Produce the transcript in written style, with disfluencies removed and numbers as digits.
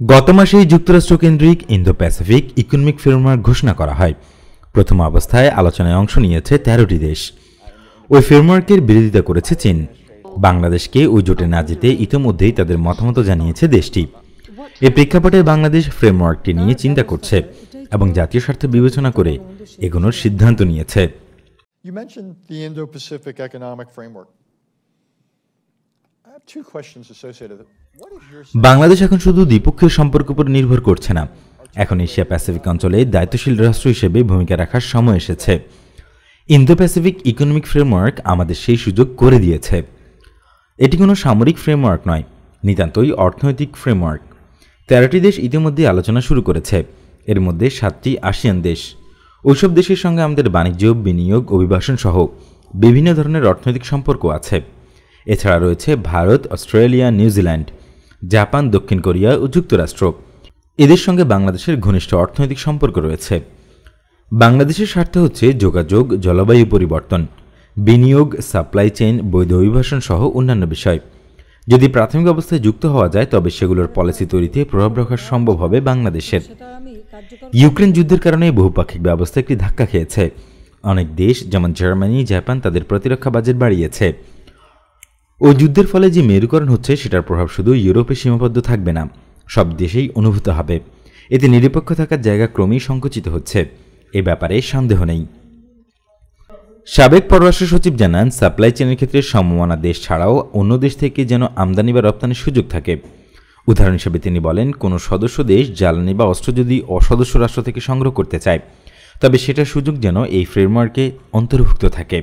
গত মাসেই যুক্তরাষ্ট্রকেন্দ্রিক Indo Pacific economic framework ঘোষণা করা হয়। প্রথম অবস্থায় আলোচনায় অংশ নিয়েছে ১৩টি দেশ। ওই ফ্রেমওয়ার্কের বিরোধিতা করেছে চীন। বাংলাদেশকে ওই জোটে না যেতে ইতিমধ্যেই তাদের মতামত জানিয়েছে দেশটি। এ প্রেক্ষাপটে বাংলাদেশ ফ্রেমওয়ার্কটি নিয়ে চিন্তা করছে এবং জাতীয় স্বার্থ বিবেচনা করে এগোনোর সিদ্ধান্ত নিয়েছে। You mentioned the Indo-Pacific Economic Framework. I have two questions associated with it. Bangladesh এখন শুধু দ্বিপক্ষীয় সম্পর্কের উপর নির্ভর করছে না, এখন এশিয়া প্যাসিফিক অঞ্চলে দায়িত্বশীল রাষ্ট্র হিসেবে ভূমিকা রাখার সময় এসেছে। ইন্দো প্যাসিফিক ইকোনমিক ফ্রেমওয়ার্ক আমাদের সেই সুযোগ করে দিয়েছে। এটি কোনো সামরিক ফ্রেমওয়ার্ক নয়, নিতান্তই অর্থনৈতিক ফ্রেমওয়ার্ক। ১৩টি দেশ ইতিমধ্যে আলোচনা শুরু করেছে, এর মধ্যে 7টি আসিয়ান দেশ। ওইসব দেশের সঙ্গে আমাদের বাণিজ্য, বিনিয়োগ, অভিবাসন সহ বিভিন্ন ধরনের অর্থনৈতিক সম্পর্ক আছে। এছাড়া রয়েছে ভারত, অস্ট্রেলিয়া, নিউজিল্যান্ড, জাপান, দক্ষিণ কোরিয়া ও যুক্তরাষ্ট্র। এদের সঙ্গে বাংলাদেশের ঘনিষ্ঠ অর্থনৈতিক সম্পর্ক রয়েছে। বাংলাদেশের স্বার্থ হচ্ছে যোগাযোগ, জলবায়ু পরিবর্তন, বিনিয়োগ, সাপ্লাই চেইন, বৈধ অভিবাসন সহ অন্যান্য বিষয়। যদি প্রাথমিক অবস্থায় যুক্ত হওয়া যায় তবে সেগুলোর পলিসি তৈরিতে প্রভাব রাখা সম্ভব হবে বাংলাদেশের। ইউক্রেন যুদ্ধের কারণে বহুপাক্ষিক ব্যবস্থা একটি ধাক্কা খেয়েছে। অনেক দেশ যেমন জার্মানি, জাপান তাদের প্রতিরক্ষা বাজেট বাড়িয়েছে। ওই যুদ্ধের ফলে যে মেরুকরণ হচ্ছে সেটার প্রভাব শুধু ইউরোপে সীমাবদ্ধ থাকবে না, সব দেশেই অনুভূত হবে। এতে নিরপেক্ষ থাকার জায়গা ক্রমেই সংকুচিত হচ্ছে, এ ব্যাপারে সন্দেহ নেই। সাবেক পররাষ্ট্র সচিব জানান, সাপ্লাই চেনের ক্ষেত্রে সমমনা দেশ ছাড়াও অন্য দেশ থেকে যেন আমদানি বা রপ্তানির সুযোগ থাকে। উদাহরণ হিসেবে তিনি বলেন, কোনো সদস্য দেশ জ্বালানি বা অস্ত্র যদি অসদস্য রাষ্ট্র থেকে সংগ্রহ করতে চায় তবে সেটার সুযোগ যেন এই ফ্রেমওয়ার্কে অন্তর্ভুক্ত থাকে।